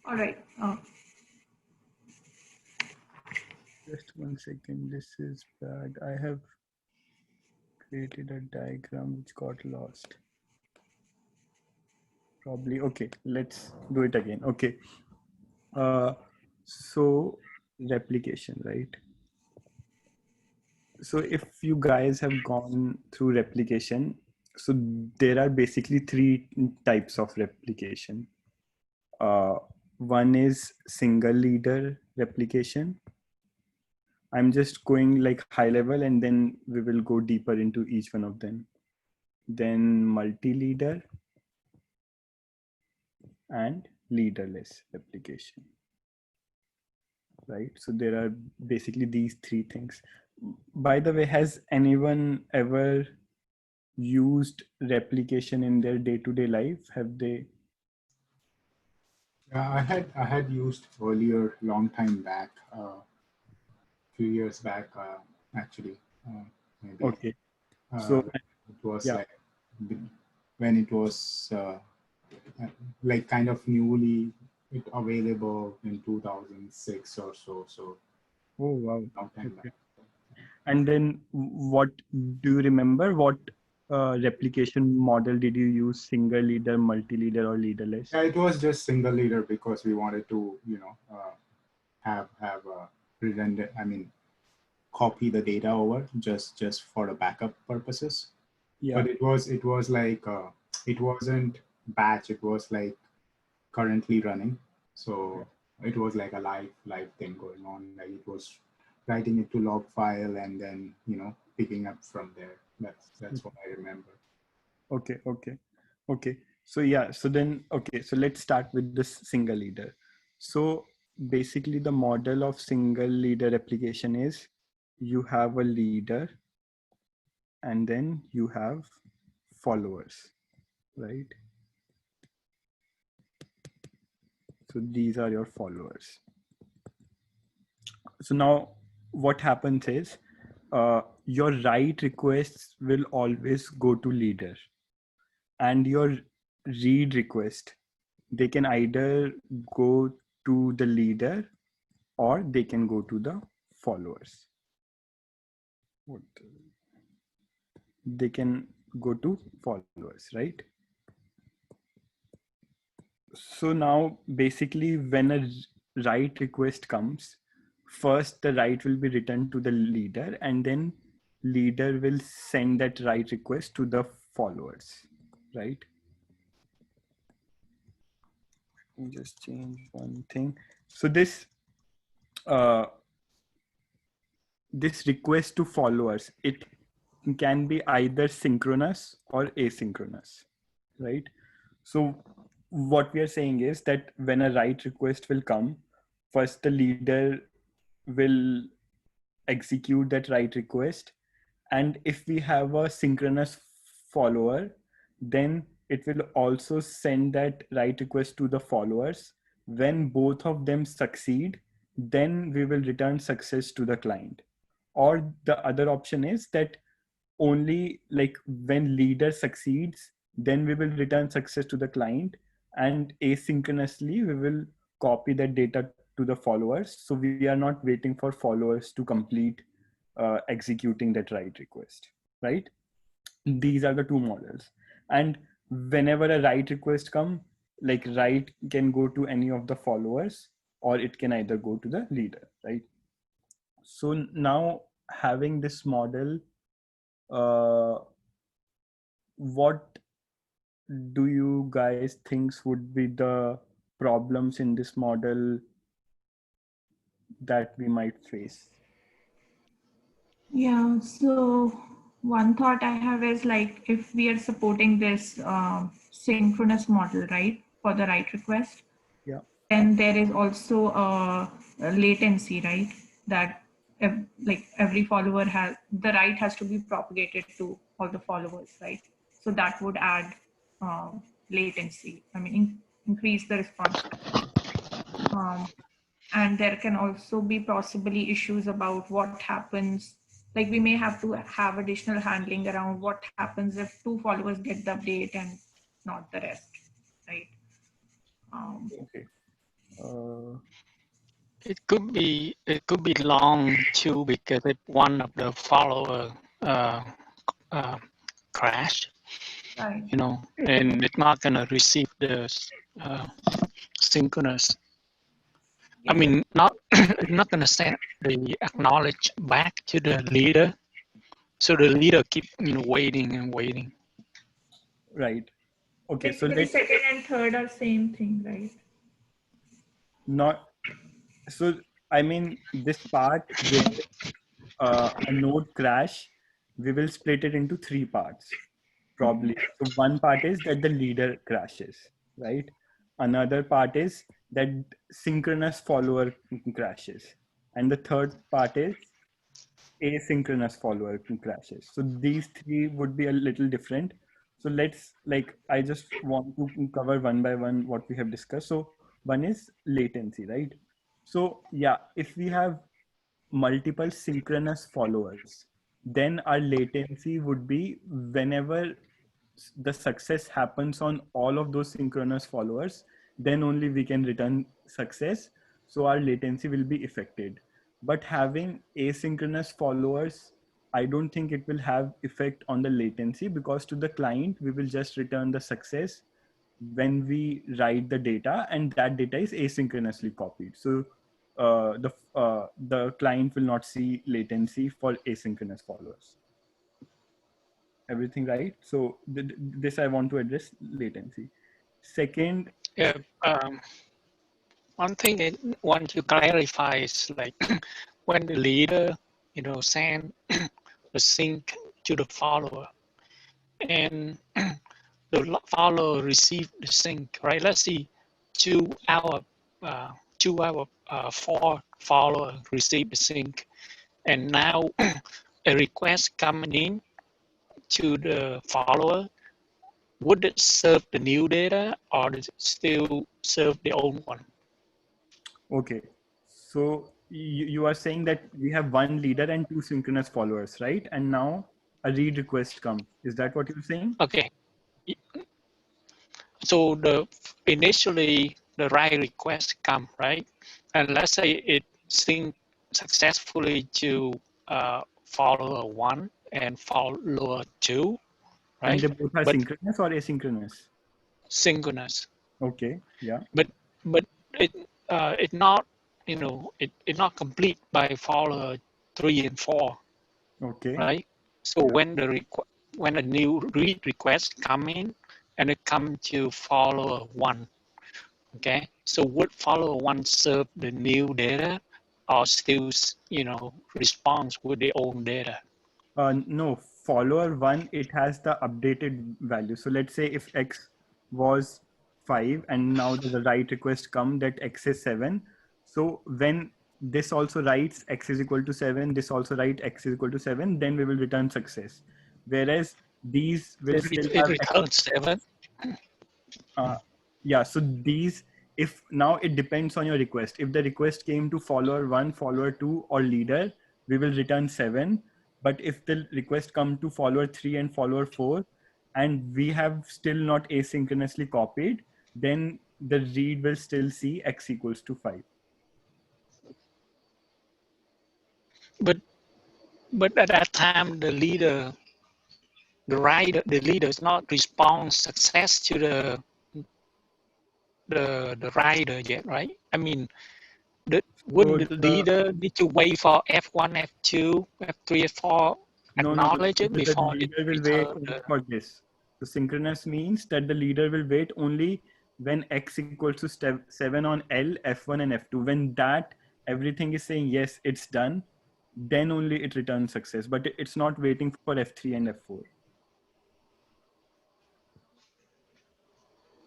All right. Just 1 second. This is bad. I have created a diagram which got lost. Probably. Okay, let's do it again. Okay. So replication, right? So if you guys have gone through replication, so there are basically three types of replication. Uh, One is single leader replication. I'm just going like high level and then we will go deeper into each one of them. Then multi-leader and leaderless replication, right? So there are basically these three things. By the way, has anyone ever used replication in their day-to-day life? Have they? I had used earlier, long time back, few years back, actually, maybe. Okay. So it was yeah. like when it was like kind of newly available in 2006 or so. So, Oh wow. long time Okay. back. And then what do you remember? What replication model did you use? Single leader, multi-leader, or leaderless? Yeah, it was just single leader because we wanted to, have a redundant. I mean, copy the data over just for the backup purposes. Yeah. But it was like it wasn't batch. It was like currently running. So it was like a live thing going on. Like it was writing it to log file and then picking up from there. That's what I remember. Okay. Okay. Okay. So yeah. So then okay. So let's start with this single leader. So basically, the model of single leader replication is you have a leader and then you have followers, right? So these are your followers. So now what happens is your write requests will always go to leader, and your read request, they can either go to the leader or they can go to the followers. They can go to followers, right? So now basically when a write request comes, first the write will be returned to the leader and then leader will send that write request to the followers, right? Let me just change one thing. So this request to followers, it can be either synchronous or asynchronous, right? So what we are saying is that when a write request will come, first the leader will execute that write request, and if we have a synchronous follower, then it will also send that write request to the followers. When both of them succeed, then we will return success to the client. Or the other option is that only like when leader succeeds, then we will return success to the client, and asynchronously we will copy that data to the followers, so we are not waiting for followers to complete executing that write request, right? These are the two models. And whenever a write request come, like write can go to any of the followers or it can either go to the leader, right? So now having this model, uh, what do you guys think would be the problems in this model that we might face? Yeah, so one thought I have is like if we are supporting this synchronous model, right, for the write request, Yeah. then there is also a latency, right? That like every follower has the write has to be propagated to all the followers, right? So that would add latency. I mean, increase the response. And there can also be possibly issues about what happens, like we may have to have additional handling around what happens if two followers get the update and not the rest, right? Okay. It could be long too, because if one of the follower crash, Right. and it's not gonna receive the synchronous. I mean, it's not gonna send the acknowledge back to the leader, so the leader keep waiting and waiting. Right. Okay. So Basically, let's second and third are same thing, right? not. So I mean, this part where a node crash, we will split it into three parts, probably. So one part is that the leader crashes, right? Another part is that synchronous follower crashes. And the third part is asynchronous follower crashes. So these three would be a little different. So let's I just want to cover one by one what we have discussed. So one is latency, right? So yeah, if we have multiple synchronous followers, then our latency would be whenever the success happens on all of those synchronous followers, then only we can return success. So our latency will be affected. But having asynchronous followers, I don't think it will have effect on the latency, because to the client, we will just return the success when we write the data, and that data is asynchronously copied. So the client will not see latency for asynchronous followers. Everything right? So this I want to address latency. Second, Yeah. One thing I want to clarify is when the leader, send the sync to the follower, and the follower receive the sync, right? Let's see, 2 hour, 2 hour, 4 follower receive the sync, and now a request coming in to the follower. Would it serve the new data, or does it still serve the old one? okay. So you are saying that we have one leader and two synchronous followers, right? And now a read request comes. Is that what you're saying? Okay. So initially the write request come, right? And let's say it sync successfully to follower 1 and follower 2, And right? they both are But synchronous or asynchronous? synchronous. Okay. Yeah. But it not it not complete by follower 3 and 4, Okay. right? So Yeah. when a new read request come in and it come to follower 1, okay, so would follower 1 serve the new data, or still response with the old data? No, follower one, it has the updated value. So let's say if X was 5 and now there's a write request come that X is 7. So when this also writes X is equal to 7, this also write X is equal to 7, then we will return success. Whereas these will still It have returns 7. yeah, so these, if now it depends on your request. If the request came to follower 1, follower 2, or leader, we will return 7. But if the request come to follower 3 and follower 4, and we have still not asynchronously copied, then the read will still see X equals to 5. But at that time the leader is not respond success to the rider yet, right? I mean, wouldn't the leader need to wait for F1, F2, F3, F4 No. acknowledge it The before it leader will wait return only for this. So synchronous means that the leader will wait only when X equals to 7 on L, F1 and F2. When that everything is saying yes, it's done, then only it returns success. But it's not waiting for F3 and F4.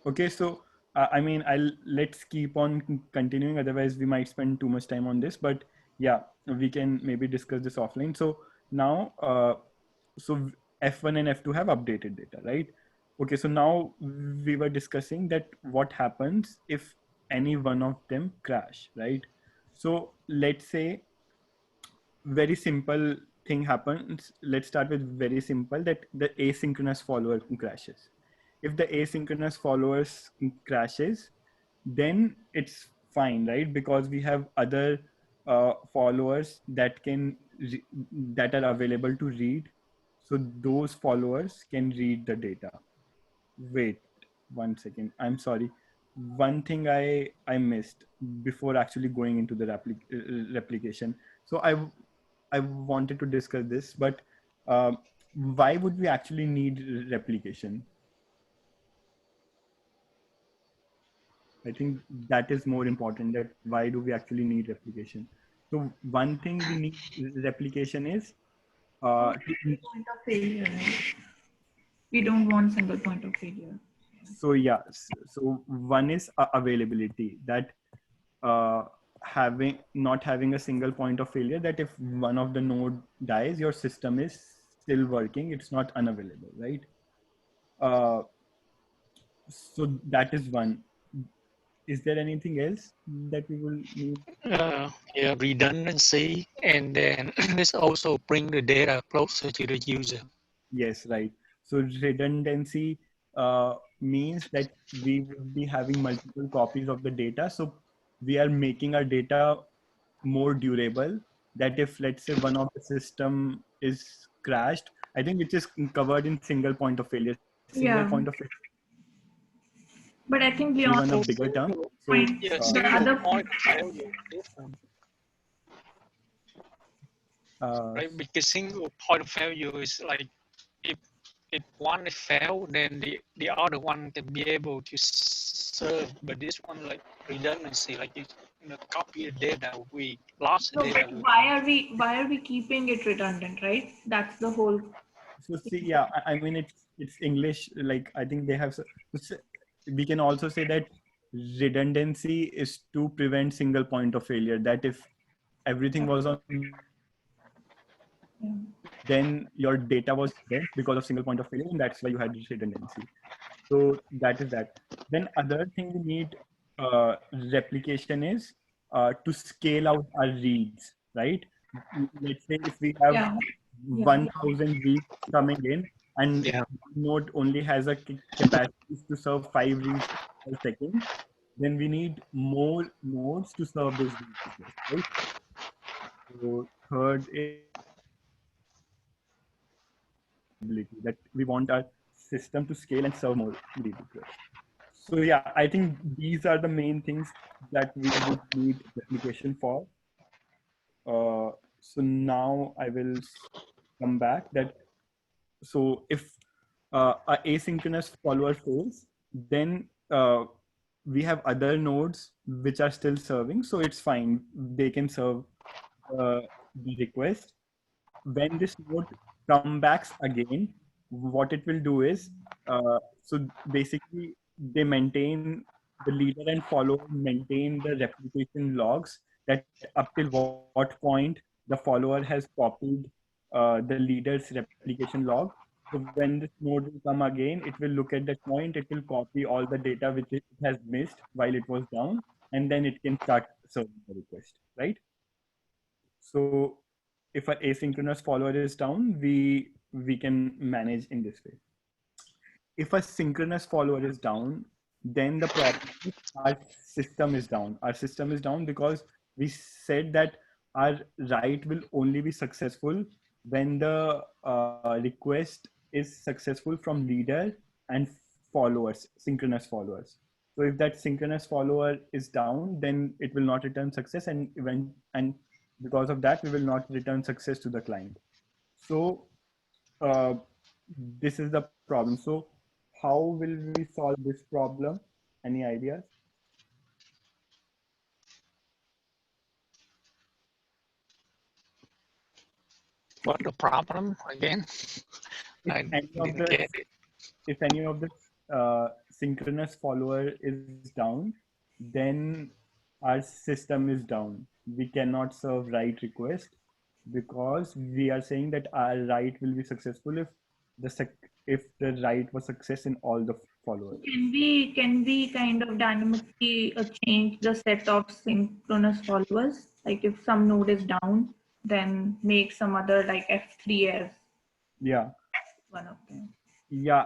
Okay, so I mean, let's keep on continuing. Otherwise, we might spend too much time on this. But yeah, we can maybe discuss this offline. So now, so F1 and F2 have updated data, right? Okay, so now we were discussing that what happens if any one of them crash, right? So let's say very simple thing happens. Let's start with very simple, that the asynchronous follower crashes. If the asynchronous followers crashes, then it's fine, right? Because we have other followers that that are available to read. So those followers can read the data. Wait 1 second. I'm sorry. One thing I missed before actually going into the replication. So I wanted to discuss this, but why would we actually need replication? I think that is more important. That why do we actually need replication? So one thing we need replication is to Point of failure, right? We don't want single point of failure. so yeah, so one is availability, that not having a single point of failure, that if one of the node dies, your system is still working, it's not unavailable, right? uh, so that is one. Is there anything else that we will need? Yeah, redundancy, and then this also bring the data closer to the user. Yes, right. So redundancy means that we will be having multiple copies of the data. So we are making our data more durable. That if, let's say, one of the system is crashed, I think which is covered in single point of failure. Single point of Yeah, failure but I think is even beyond a So bigger term. single, So point, yeah, the single other point of failure is different, uh, right? Because single point of failure is like if one is failed, then the other one can be able to serve. But this one like redundancy, like copy the data, we lost the no, but data. why are we keeping it redundant, right? That's the whole. so see, yeah, I mean, it's English. Like, I think they have. We can also say that redundancy is to prevent single point of failure. That if everything was on Yeah. then your data was bent because of single point of failure, and that's why you had redundancy. So that is that. Then other thing we need replication is to scale out our reads, right? Let's say if we have Yeah. Yeah. 1,000 reads coming in, and Yeah. node only has a capacity to serve 5 reads per second, then we need more nodes to serve those reads, right? So third is ability, that we want our system to scale and serve more read requests. So yeah, I think these are the main things that we would need replication for. So now I will come back that, so if a asynchronous follower fails, then we have other nodes which are still serving, so it's fine, they can serve the request. When this node comes back again, what it will do is, so basically they maintain, the leader and follower maintain the replication logs, that up till what point the follower has copied the leader's replication log. So when this node will come again, it will look at that point, it will copy all the data which it has missed while it was down, and then it can start serving the request, right? So if an asynchronous follower is down, we can manage in this way. If a synchronous follower is down, then the problem is our system is down. Our system is down because we said that our write will only be successful when the request is successful from leader and followers, synchronous followers. So if that synchronous follower is down, then it will not return success, and because of that, we will not return success to the client. So uh, this is the problem. So how will we solve this problem? Any ideas? What the problem again? If I any of didn't the get it. if any of the synchronous follower is down, then our system is down. We cannot serve write request because we are saying that our write will be successful if if the write was success in all the followers. Can we kind of dynamically change the set of synchronous followers? Like if some node is down, then make some other like F3 as Yeah. one of them. Yeah,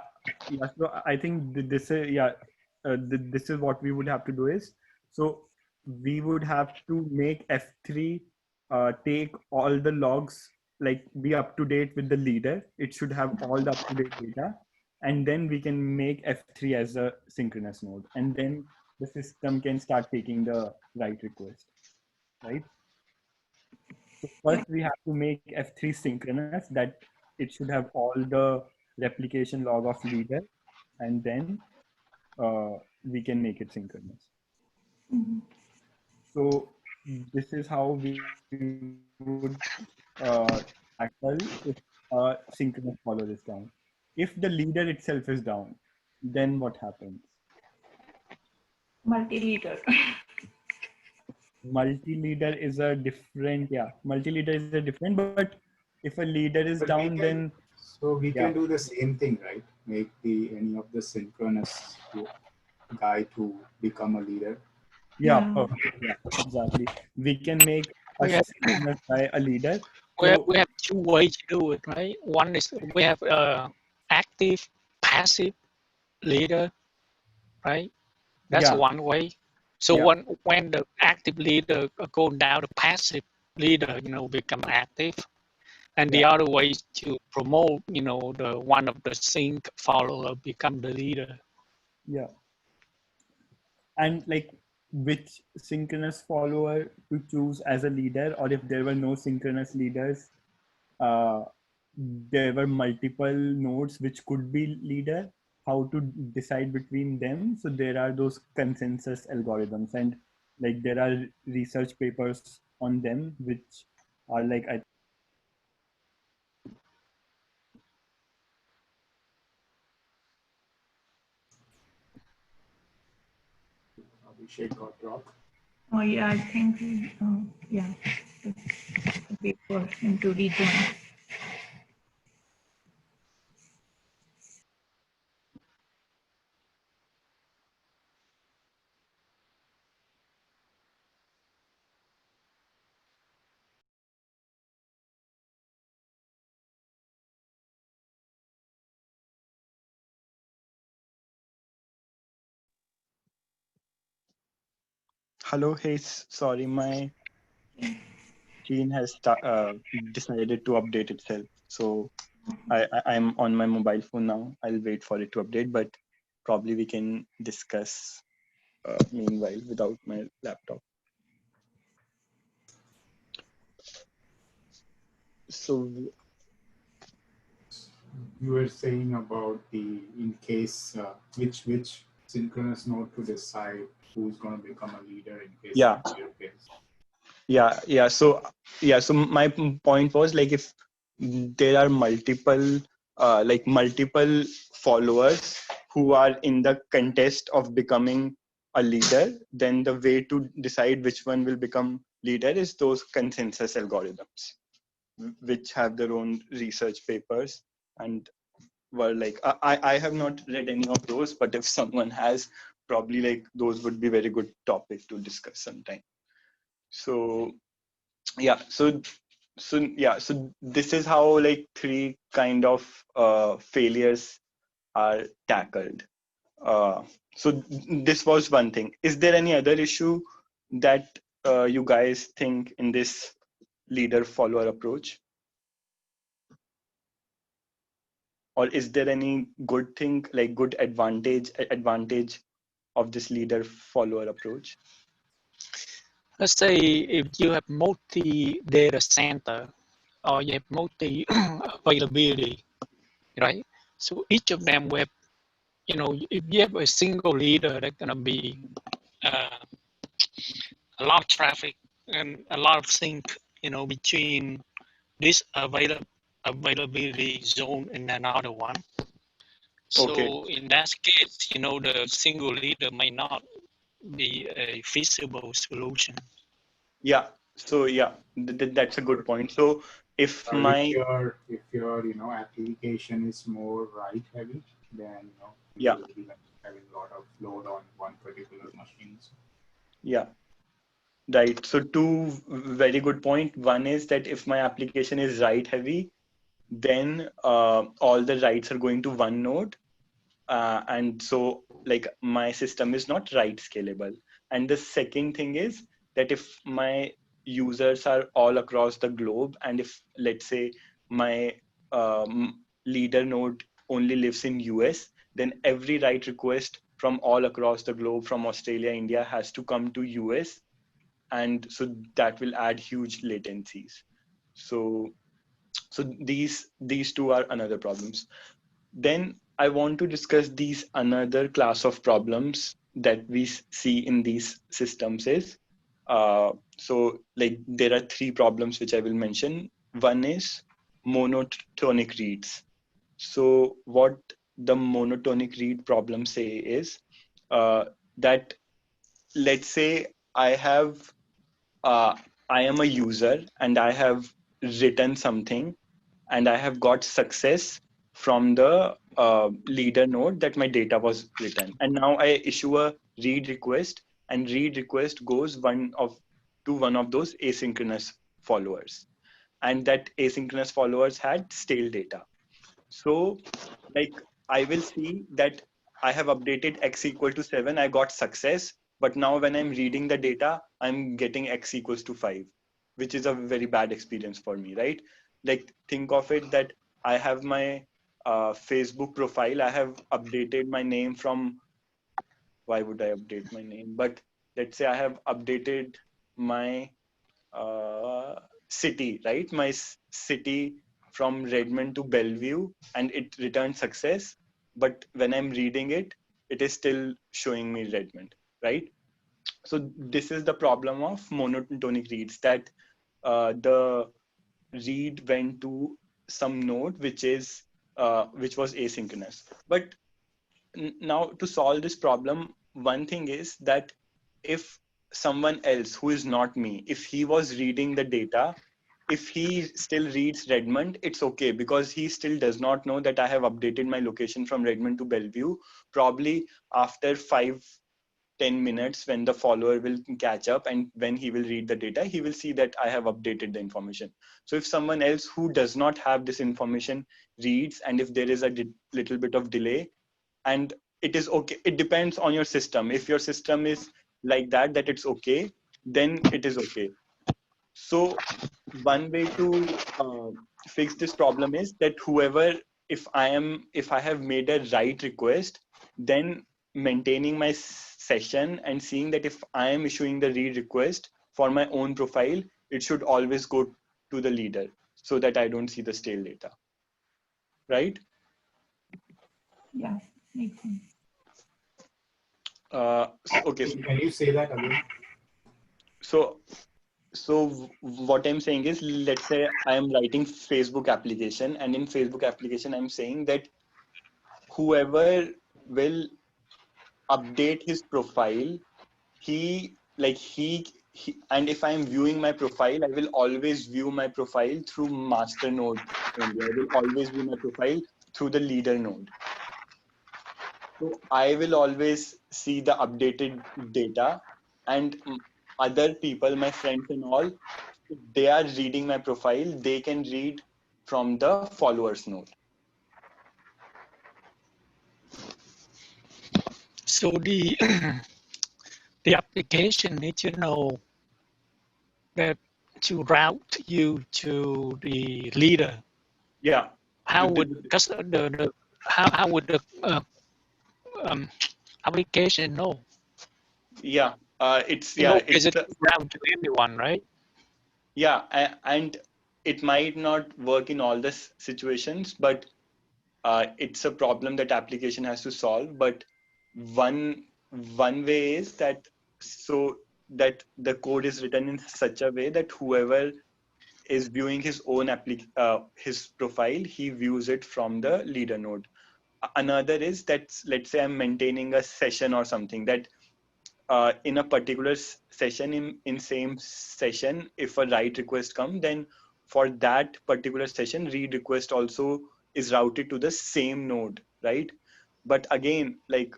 yeah. So I think this is, yeah. this is what we would have to do is, so we would have to make F3 take all the logs, like be up to date with the leader. It should have all the up to date data, and then we can make F3 as a synchronous node, and then the system can start taking the write request, right? So first we have to make F3 synchronous, that it should have all the replication log of leader, and then we can make it synchronous. Mhm. So this is how we would tackle if a synchronous follower is down. If the leader itself is down, then what happens? Multileader. Multi-leader is a different, multi-leader is a different, but if a leader is But down, then so we yeah. can do the same thing, right? Make any of the synchronous guy to become a leader. Yeah, Yeah. perfect. Yeah, exactly. We can make a We have synchronous guy a leader. we have, So we have two ways to do it, right? One is we have active, passive leader, right? That's yeah, one way. So yeah, when the active leader go down, the passive leader, become active. And the yeah, other way is to promote, the one of the sync follower become the leader. yeah. And like which synchronous follower to choose as a leader, or if there were no synchronous leaders, uh, there were multiple nodes which could be leader, how to decide between them. So there are those consensus algorithms, and like there are research papers on them which are like, I Abhishek got dropped. Oh yeah, I think yeah, the paper into rejoin. hello, hey, sorry, my screen has decided to update itself. So I'm on my mobile phone now. I'll wait for it to update, but probably we can discuss meanwhile without my laptop. So You were saying about in case which synchronous node to decide who's going to become a leader in case yeah, of leader fails. So my point was, like, if there are multiple multiple followers who are in the contest of becoming a leader, then the way to decide which one will become leader is those consensus algorithms, which have their own research papers, and were like, I have not read any of those, but if someone has, probably like those would be very good topic to discuss sometime. So yeah, so this is how like three kind of failures are tackled. So this was one thing. Is there any other issue that you guys think in this leader follower approach? Or is there any good thing, like good advantage of this leader follower approach? Let's say if you have multi data center or you have multi availability, right? So each of them will have, if you have a single leader, that's going to be a lot of traffic and a lot of sync, between this availability zone and another one. Okay. So in that case, the single leader may not be a feasible solution. Yeah. So yeah, that's a good point. So if my If your application is more write heavy, then you yeah will be like having a lot of load on one particular machine. yeah right. So two very good point. One is that if my application is write heavy, then all the writes are going to one node, And so like my system is not write scalable. And the second thing is that if my users are all across the globe, and if let's say my leader node only lives in US, then every write request from all across the globe, from Australia, India, has to come to US, and so that will add huge latencies. So these two are another problems. Then I want to discuss these another class of problems that we see in these systems is, so like there are three problems which I will mention. One is monotonic reads. So what the monotonic read problem say is that let's say I have I am a user and I have written something and I have got success from the leader node that my data was written. And now I issue a read request, and read request goes to one of those asynchronous followers. And that asynchronous followers had stale data. So like I will see that I have updated x equal to 7, I got success, but now when I'm reading the data, I'm getting x equals to 5, which is a very bad experience for me, right? Like think of it that I have my Facebook profile, I have updated my name from, why would I update my name? But let's say I have updated my city, right? My city from Redmond to Bellevue, and it returned success. But when I'm reading it, it is still showing me Redmond, right? So this is the problem of monotonic reads, that the read went to some node which was asynchronous. But now to solve this problem, one thing is that if someone else who is not me, if he was reading the data, if he still reads Redmond, it's okay, because he still does not know that I have updated my location from Redmond to Bellevue. Probably after 5-10 minutes, when the follower will catch up and when he will read the data, he will see that I have updated the information. So if someone else who does not have this information reads, and if there is a little bit of delay, and it is okay, it depends on your system. If your system is like that it's okay, then it is okay. So one way to fix this problem is that whoever, if I have made a write request, then maintaining my session and seeing that if I am issuing the read request for my own profile, it should always go to the leader so that I don't see the stale data, right? Yeah, makes sense. Okay, Can you say that again? so what I'm saying is, let's say I am writing Facebook application, and in Facebook application I'm saying that whoever will update his profile, he and if I'm viewing my profile, I will always view my profile through master node only. I will always view my profile through the leader node. So I will always see the updated data, and other people, my friends and all, if they are reading my profile, they can read from the followers node. So the the application needs to know that to route you to the leader. Yeah. How would how would the um, application know? Yeah. It's You know, it's it route to anyone, right? and it might not work in all the situations, but it's a problem that application has to solve. But one way is that, so that the code is written in such a way that whoever is viewing his own his profile, he views it from the leader node. Another is that, let's say I'm maintaining a session or something, that in a particular session, in same session, if a write request come, then for that particular session, read request also is routed to the same node, right? But again, like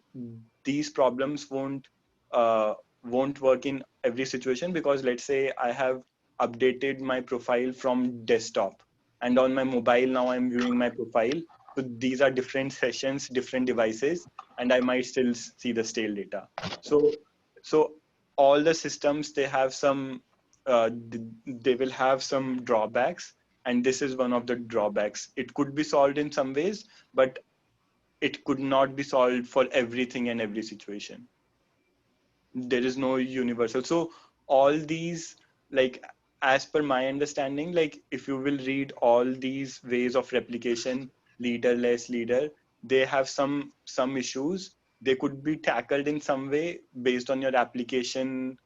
these problems won't work in every situation, because let's say I have updated my profile from desktop, and on my mobile now I'm viewing my profile. So these are different sessions, different devices, and I might still see the stale data. So all the systems, they have some, they will have some drawbacks, and this is one of the drawbacks. It could be solved in some ways, but it could not be solved for everything and every situation. There is no universal. So all these, like, as per my understanding, like if you will read all these ways of replication, leader, less leader, they have some issues. They could be tackled in some way based on your application,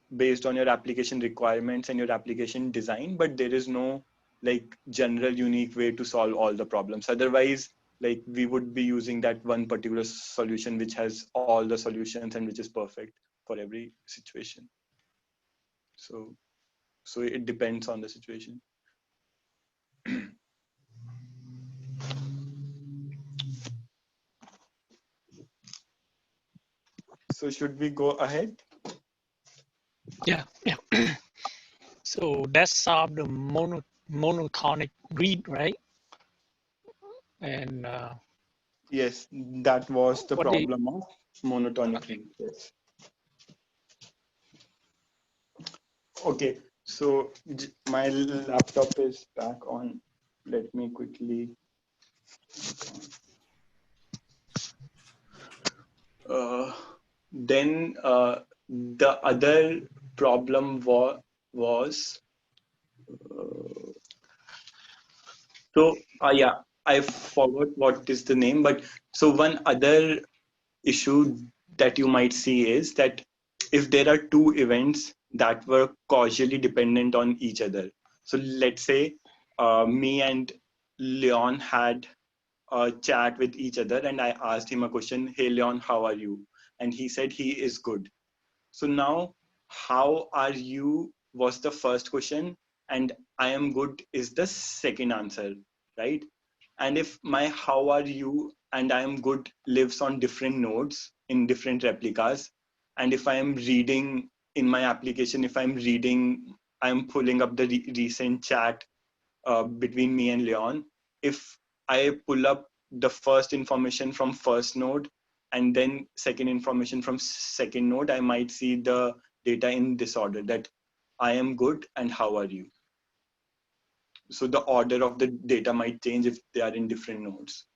requirements and your application design, but there is no like general unique way to solve all the problems. Otherwise, like we would be using that one particular solution which has all the solutions and which is perfect for every situation. So it depends on the situation. So should we go ahead? Yeah. So that's solved the monotonic read, right? And Yes, that was the what the problem of monotonic read. Yes. Okay, so my laptop is back on. Let me quickly. Then the other problem was yeah, I forgot what is the name, but so one other issue that you might see is that if there are two events that were causally dependent on each other. So let's say me and Leon had a chat with each other, and I asked him a question, "Hey Leon, how are you?" And he said he is good. So now, how are you was the first question, and I am good is the second answer, right? And if my how are you and I am good lives on different nodes in different replicas, and if I am reading in my application, if I'm reading, I'm pulling up the recent chat between me and Leon. If I pull up the first information from first node and then second information from second node, I might see the data in this order, that I am good and how are you. So the order of the data might change if they are in different nodes.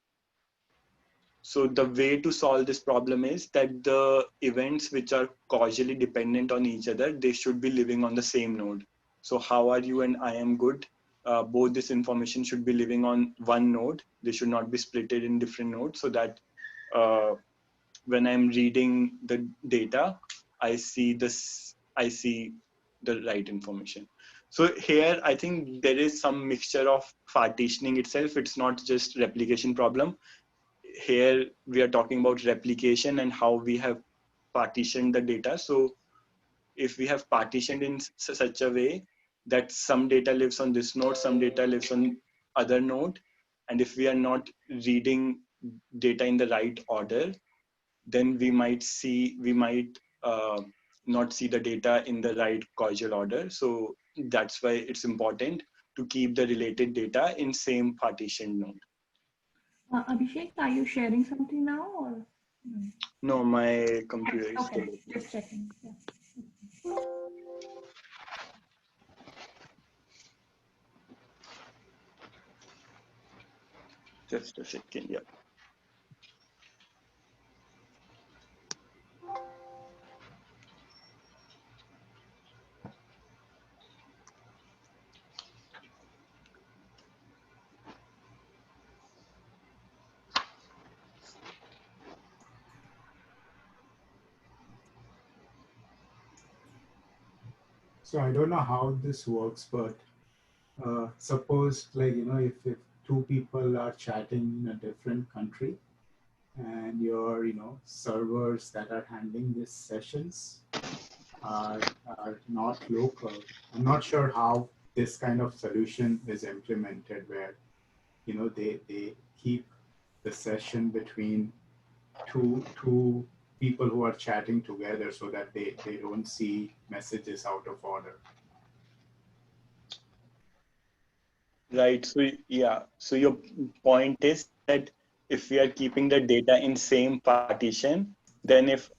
So the way to solve this problem is that the events which are causally dependent on each other, they should be living on the same node. So how are you and I am good, both this information should be living on one node. They should not be splitted in different nodes, so that when I'm reading the data, I see the right information. So here, I think there is some mixture of partitioning itself. It's not just replication problem. Here we are talking about replication and how we have partitioned the data. So if we have partitioned in such a way that some data lives on this node, some data lives on other node, and if we are not reading data in the right order, then we might not see the data in the right causal order. So that's why it's important to keep the related data in same partition node. Abhishek, are you sharing something now or? No, my computer is Okay, still. just checking. Yeah. Just a second, yeah. So I don't know how this works, but suppose, like, if two people are chatting in a different country, and your servers that are handling these sessions are not local. I'm not sure how this kind of solution is implemented, where they keep the session between two people who are chatting together so that they don't see messages out of order. Right. So yeah. So your point is that if we are keeping the data in same partition, then if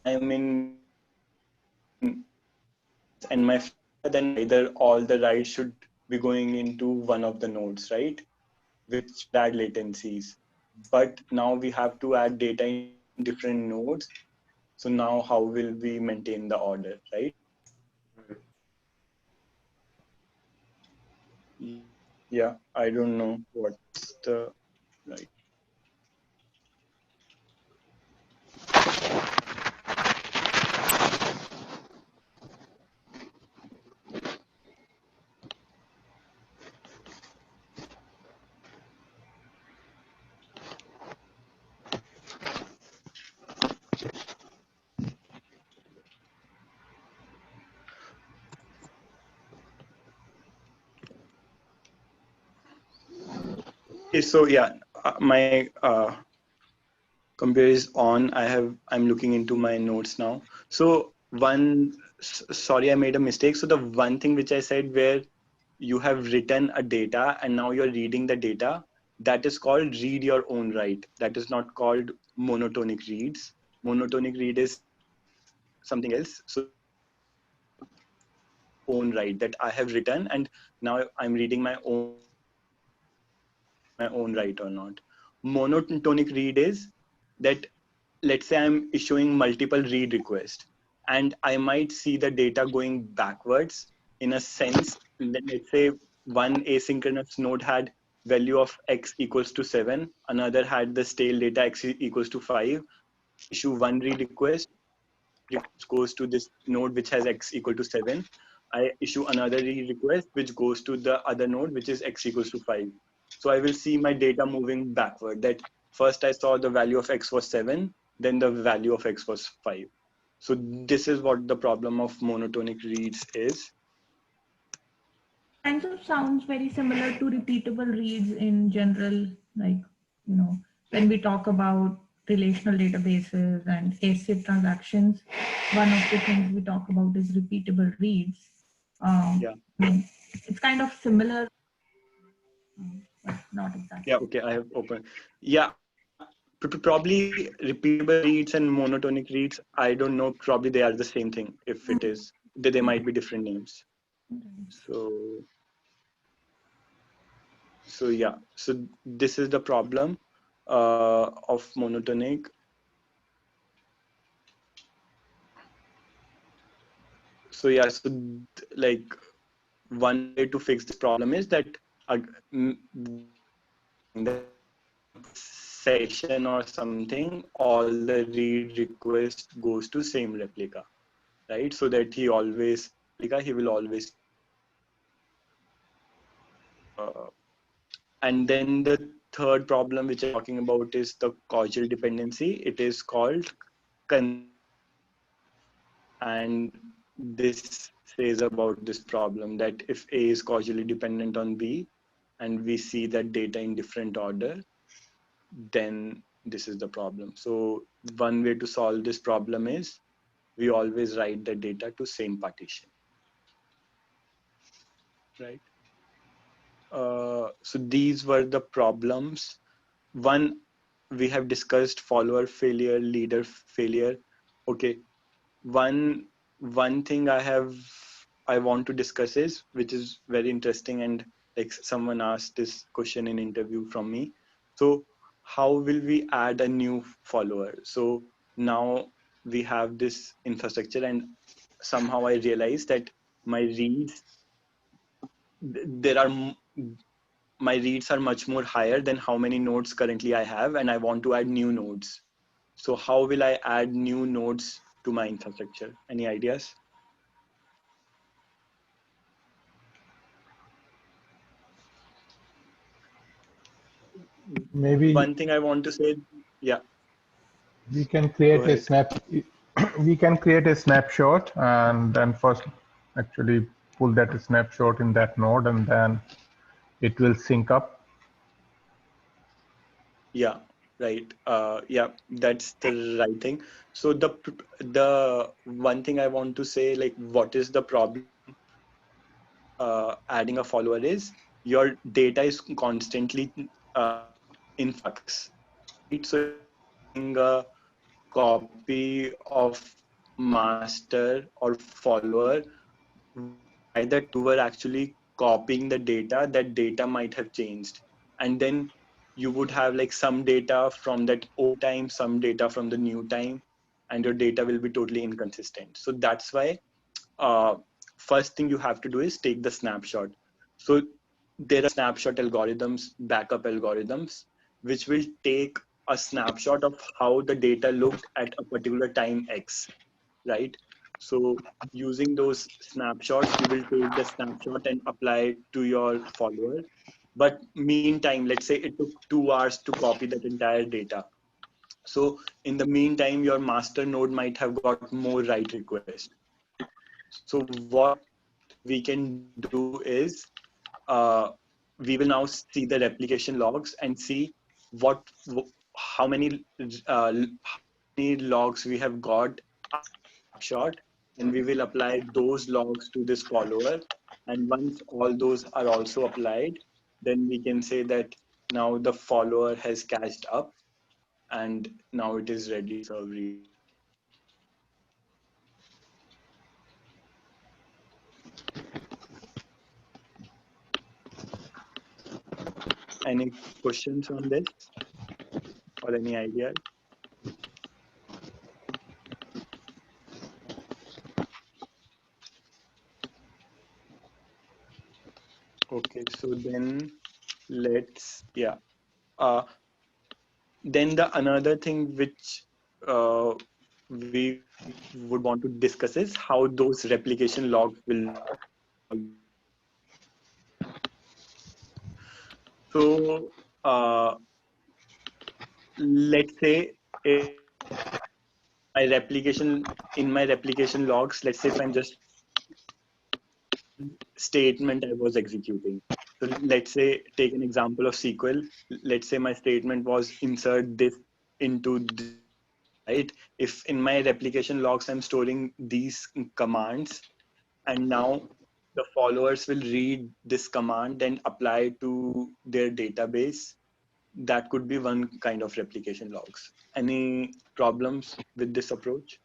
I'm in and my then either all the writes should be going into one of the nodes, right? Which add latencies. But now we have to add data in different nodes. So now how will we maintain the order, right? Yeah, I don't know what's the right. So yeah, my computer is on. I'm looking into my notes now. So sorry, I made a mistake. So the one thing which I said where you have written a data and now you're reading the data, that is called read your own write. That is not called monotonic reads. Monotonic read is something else. So own write that I have written and now I'm reading my own write or not. Monotonic read is that, let's say I'm issuing multiple read requests and I might see the data going backwards in a sense. Let's say one asynchronous node had value of x equals to 7, another had the stale data x equals to 5. Issue one read request, goes to this node which has x equal to 7. I issue another read request which goes to the other node which is x equals to 5. So I will see my data moving backward, that first I saw the value of x was 7, then the value of x was 5. So this is what the problem of monotonic reads is. Kind of sounds very similar to repeatable reads in general, like, when we talk about relational databases and ACID transactions, one of the things we talk about is repeatable reads. Yeah. I mean, it's kind of similar, but not exactly. Yeah, okay, I have opened. Yeah, probably repeatable reads and monotonic reads, I don't know, probably they are the same thing. If it is, they might be different names. So yeah, so this is the problem of monotonic. So yeah, so like one way to fix this problem is that the session or something, all the read request goes to same replica, right? So that he will always and then the third problem which I'm talking about is the causal dependency. It is called and this says about this problem that if A is causally dependent on B and we see that data in different order, then this is the problem. So one way to solve this problem is we always write the data to same partition, right? So these were the problems. One, we have discussed follower failure, leader failure. Okay, one thing I want to discuss is, which is very interesting, and like someone asked this question in interview from me. So how will we add a new follower? So now we have this infrastructure and somehow I realized that my reads, there are my reads are much more higher than how many nodes currently I have, and I want to add new nodes. So how will I add new nodes to my infrastructure? Any ideas? Maybe One thing I want to say, yeah. we can Go create a ahead. we can create a snapshot and then first actually pull that snapshot in that node and then it will sync up. Yeah, right. Yeah, that's the right thing. So the one thing I want to say, like, what is the problem adding a follower is your data is constantly in flux. Right? So a copy of master or follower, either you were actually copying the data, that data might have changed. And then you would have like some data from that old time, some data from the new time, and your data will be totally inconsistent. So that's why first thing you have to do is take the snapshot. So there are snapshot algorithms, backup algorithms, which will take a snapshot of how the data looked at a particular time X, right? So using those snapshots, you will take the snapshot and apply it to your follower. But meantime, let's say it took 2 hours to copy that entire data. So in the meantime, your master node might have got more write requests. So what we can do is we will now see the replication logs and see how many logs we have got snapshot, and we will apply those logs to this follower. And once all those are also applied, then we can say that now the follower has catched up and now it is ready to serve read. Any questions on this or any ideas? Okay, so then let's, yeah. Then the another thing which we would want to discuss is how those replication logs will. So let's say in my replication logs, let's say if I'm just statement I was executing. So let's say take an example of SQL. Let's say my statement was insert this into this, right? If in my replication logs I'm storing these commands, and now the followers will read this command and apply to their database, that could be one kind of replication logs. Any problems with this approach?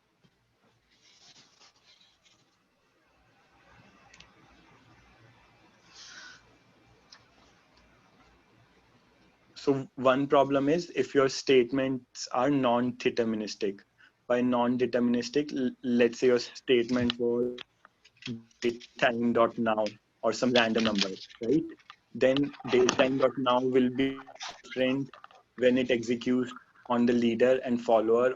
So one problem is if your statements are non-deterministic. By non-deterministic, let's say your statement was datetime.now or some random number, right? Then datetime.now will be different when it executes on the leader and follower.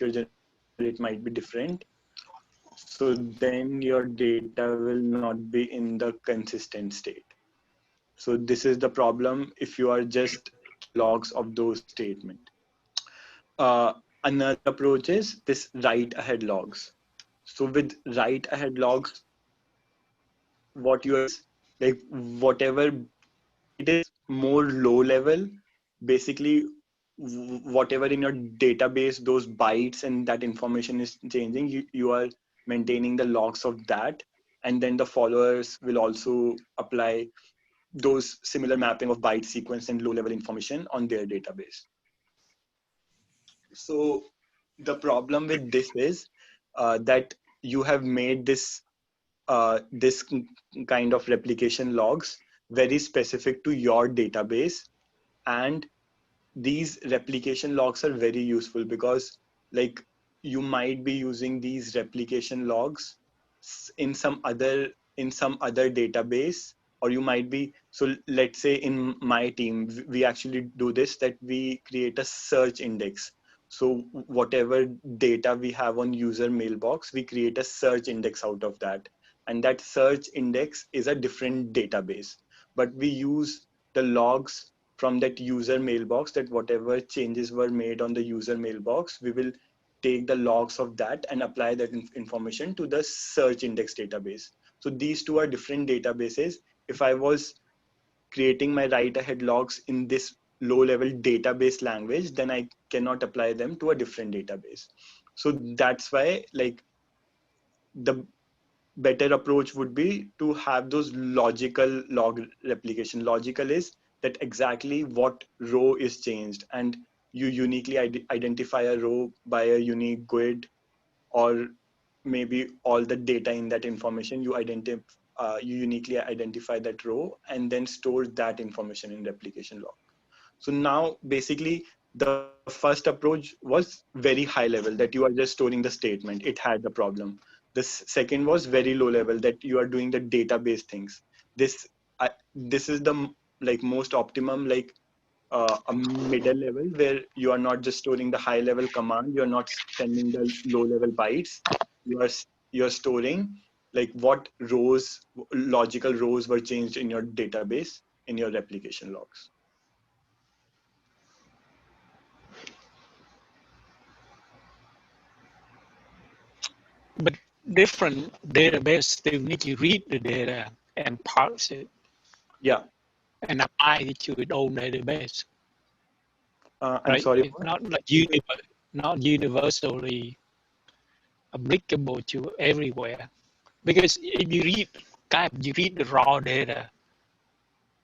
It might be different. So then your data will not be in the consistent state. So this is the problem if you are just logs of those statements. Another approach is this write ahead logs. So with write ahead logs, what you are like whatever it is more low level, basically whatever in your database, those bytes and that information is changing, you are maintaining the logs of that. And then the followers will also apply those similar mapping of byte sequence and low level information on their database. So the problem with this is that you have made this kind of replication logs very specific to your database, and these replication logs are very useful because like you might be using these replication logs in some other database, or you might be, so let's say in my team we actually do this, that we create a search index. So whatever data we have on user mailbox, we create a search index out of that, and that search index is a different database, but we use the logs from that user mailbox, that whatever changes were made on the user mailbox, we will take the logs of that and apply that information to the search index database. So these two are different databases. If I was creating my write ahead logs in this low level database language, then I cannot apply them to a different database. So that's why like the better approach would be to have those logical log replication. Logical is that exactly what row is changed, and you uniquely identify a row by a unique GUID, or maybe all the data in that information, you uniquely identify that row and then store that information in replication log. So now basically the first approach was very high level, that you are just storing the statement. It had the problem. The second was very low level, that you are doing the database things. This is the like most optimum, like a middle level, where you are not just storing the high level command, you're not sending the low level bytes, you're storing like what rows, logical rows were changed in your database in your replication logs. But different database still need to read the data and parse it. Yeah. And apply it to its own database. I'm Right? sorry. It's not universally applicable to everywhere. Because if you read the raw data,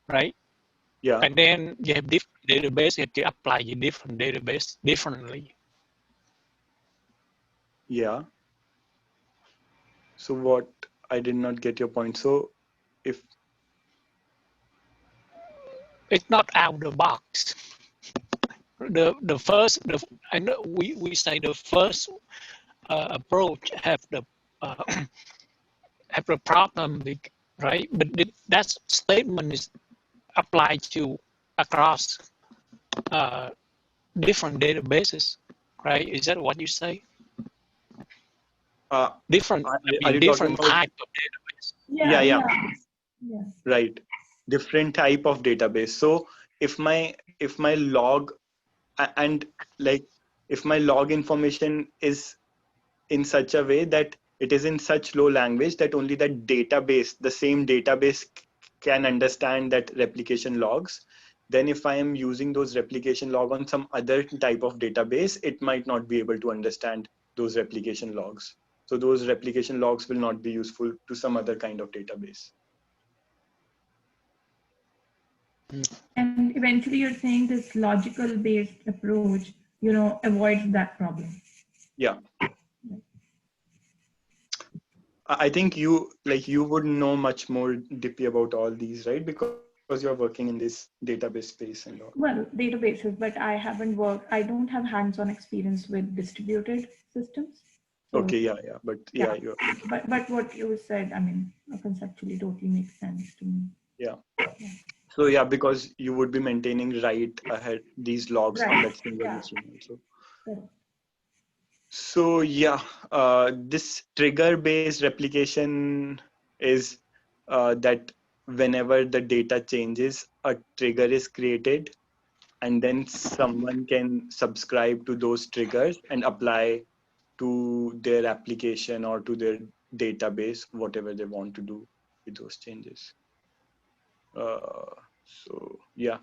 right? Yeah. And then you have different database, you have to apply your different database differently. Yeah. So what, I did not get your point. So if It's not out of the box. I know we say the first approach have the problem, right? But that statement is applied to across different databases, right? Is that what you say? Different, are you talking about type of database. Yeah. Yeah. Right, different type of database. So if my log and like if my log information is in such a way that it is in such low language that only that database, the same database can understand that replication logs, then if I am using those replication log on some other type of database, it might not be able to understand those replication logs. So those replication logs will not be useful to some other kind of database. And eventually you're saying this logical based approach, avoids that problem. Yeah. I think you would know much more deeply about all these, right? Because you're working in this database space and all. Well, databases, but I don't have hands-on experience with distributed systems. So, Okay, yeah. But yeah, you're but what you said, I mean, conceptually totally makes sense to me. yeah. So yeah, because you would be maintaining right ahead these logs on that single machine also. Correct. So yeah, this trigger-based replication is that whenever the data changes, a trigger is created, and then someone can subscribe to those triggers and apply to their application or to their database, whatever they want to do with those changes. So yeah.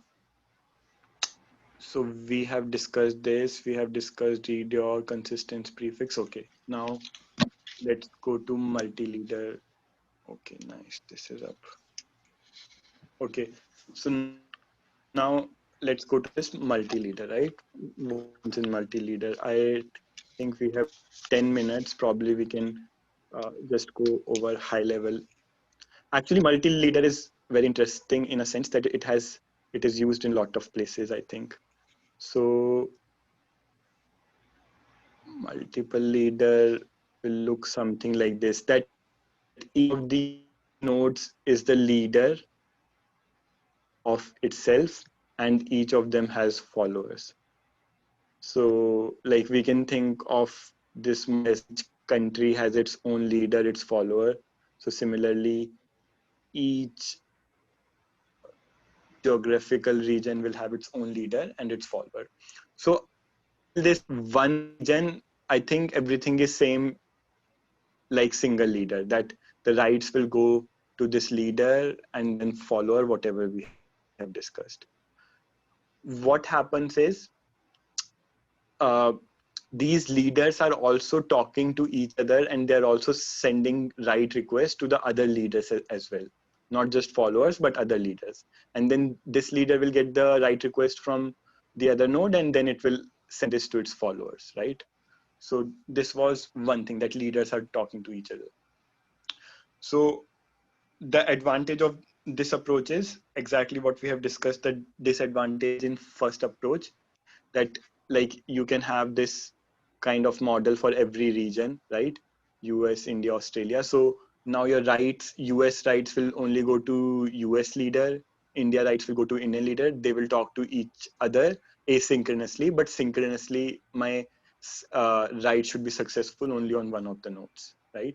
So we have discussed this. We have discussed read your consistent prefix. Okay, now let's go to multileader. Okay, nice. This is up. Okay, so now let's go to this multileader, right? What happens in multileader? I think we have 10 minutes. Probably we can just go over high level. Actually, multileader is very interesting in a sense that it is used in a lot of places, I think. So multiple leader will look something like this, that each of the nodes is the leader of itself and each of them has followers. So like we can think of this as each country has its own leader, its follower. So similarly, each geographical region will have its own leader and its follower. So this one region, I think everything is same, like single leader, that the writes will go to this leader and then follower, whatever we have discussed. What happens is these leaders are also talking to each other and they're also sending write requests to the other leaders as well. not just followers, but other leaders. And then this leader will get the write request from the other node, and then it will send this to its followers, right? So this was one thing, that leaders are talking to each other. So the advantage of this approach is exactly what we have discussed, the disadvantage in first approach, that like you can have this kind of model for every region, right? US, India, Australia. So now your writes, US writes will only go to US leader, India writes will go to Indian leader. They will talk to each other asynchronously, but synchronously my write should be successful only on one of the nodes, right?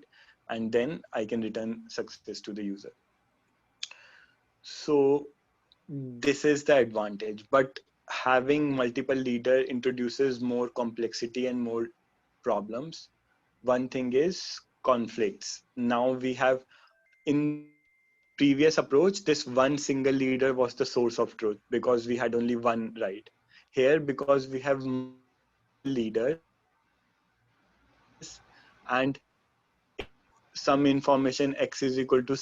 And then I can return success to the user. So this is the advantage, but having multiple leader introduces more complexity and more problems. One thing is conflicts. Now we have, in previous approach, this one single leader was the source of truth because we had only one right. Here, because we have multiple leaders, and if some information x is equal to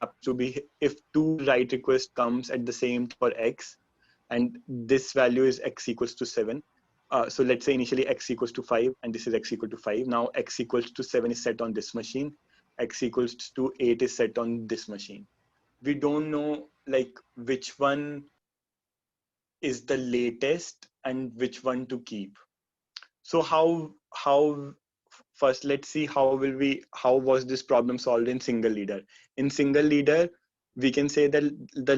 happens to be, if two write requests comes at the same for x, and this value is x equals to 7. So let's say initially x equals to 5 and this is x equal to 5. Now x equals to 7 is set on this machine. X equals to 8 is set on this machine. We don't know like which one is the latest and which one to keep. So how first let's see how was this problem solved in single leader. In single leader, we can say that the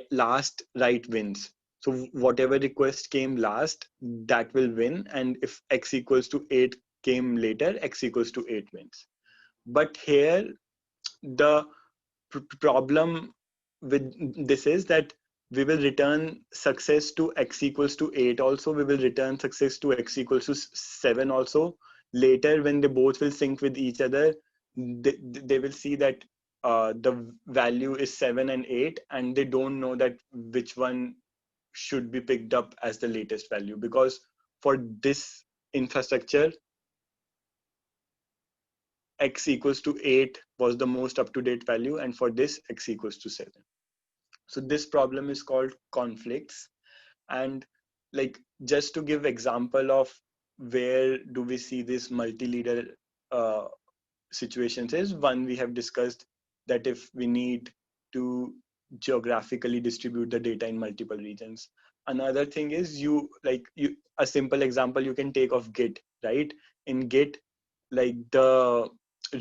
last write wins. So whatever request came last, that will win. And if x equals to 8 came later, x equals to 8 wins. But here, the problem with this is that we will return success to x equals to 8 also. We will return success to x equals to 7 also. Later, when they both will sync with each other, they will see that the value is 7 and 8, and they don't know that which one should be picked up as the latest value, because for this infrastructure, x equals to 8 was the most up-to-date value, and for this, x equals to 7. So this problem is called conflicts. And like, just to give example of where do we see this multi-leader situations is, one we have discussed, that if we need to geographically distribute the data in multiple regions. Another thing is a simple example you can take of Git, right? In Git, like the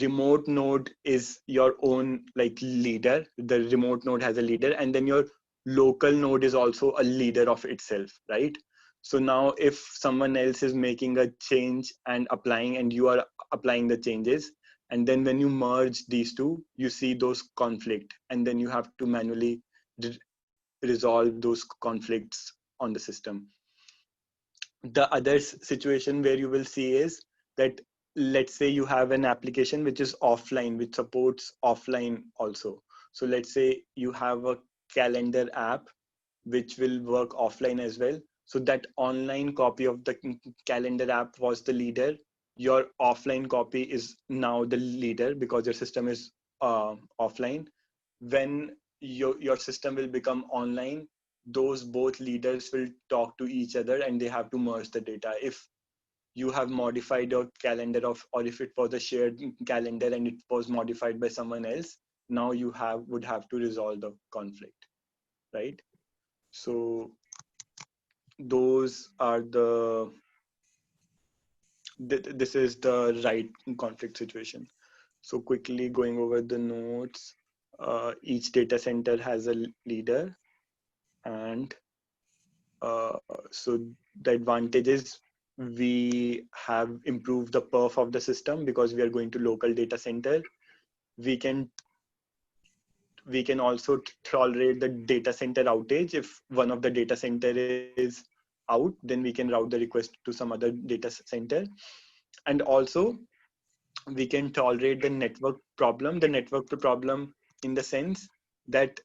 remote node is your own like leader. The remote node has a leader, and then your local node is also a leader of itself, right? So now if someone else is making a change and applying, and you are applying the changes, and then when you merge these two, you see those conflict, and then you have to manually resolve those conflicts on the system. The other situation where you will see is that, let's say you have an application which is offline, which supports offline also. So let's say you have a calendar app which will work offline as well. So that online copy of the calendar app was the leader. Your offline copy is now the leader because your system is offline. When your system will become online, those both leaders will talk to each other, and they have to merge the data. If you have modified your calendar or if it was a shared calendar and it was modified by someone else, now you would have to resolve the conflict, right? So those are this is the right conflict situation. So quickly going over the notes, each data center has a leader, and so the advantage is we have improved the perf of the system because we are going to local data center. We can also tolerate the data center outage. If one of the data center is out, then we can route the request to some other data center. And also we can tolerate the network problem in the sense that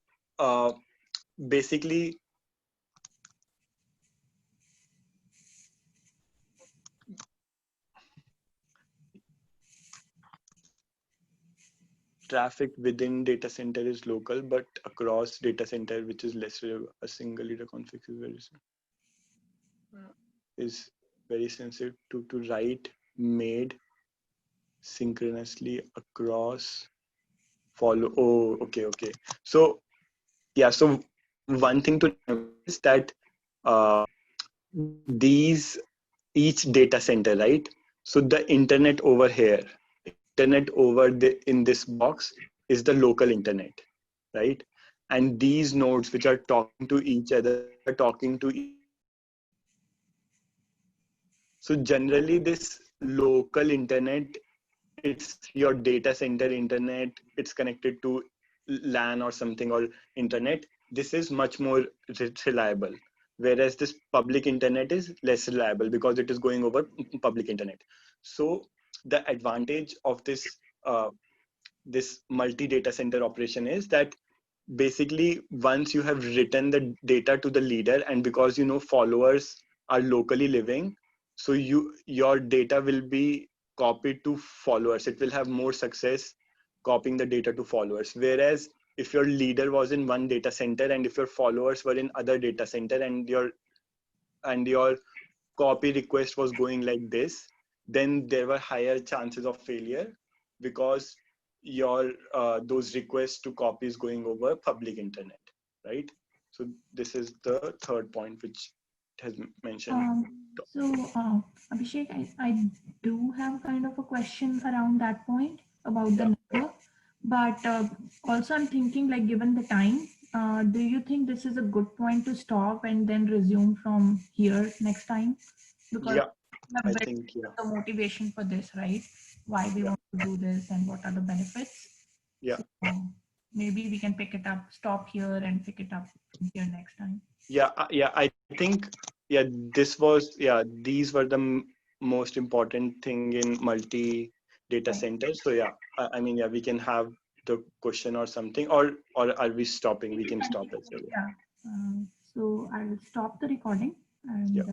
basically traffic within data center is local, but across data center, which is less a single leader config is very sensitive to write made synchronously across follow. Oh, okay. So yeah, so one thing to remember is that these each data center, right? So the internet over here, internet over in this box is the local internet, right? And these nodes which are talking to each other are talking to so generally this local internet, it's your data center internet, it's connected to LAN or something or internet. This is much more reliable. Whereas this public internet is less reliable because it is going over public internet. So the advantage of this this multi data center operation is that basically once you have written the data to the leader, and because you know followers are locally living, so your data will be copied to followers. It will have more success copying the data to followers. Whereas if your leader was in one data center and if your followers were in other data center and your copy request was going like this, then there were higher chances of failure because your those requests to copy is going over public internet, right? So this is the third point which has mentioned. Abhishek, I do have kind of a question around that point about the network, but also I'm thinking, like, given the time, do you think this is a good point to stop and then resume from here next time? Because Yeah, we I have think the motivation for this, right? Why we want to do this and what are the benefits? Yeah. So maybe we can pick it up, stop here and pick it up here next time. Yeah, I think these were the most important thing in multi data centers. So I mean we can have the question or something, or are we stopping? We can stop as well. Yeah. So I'll stop the recording and. Yeah.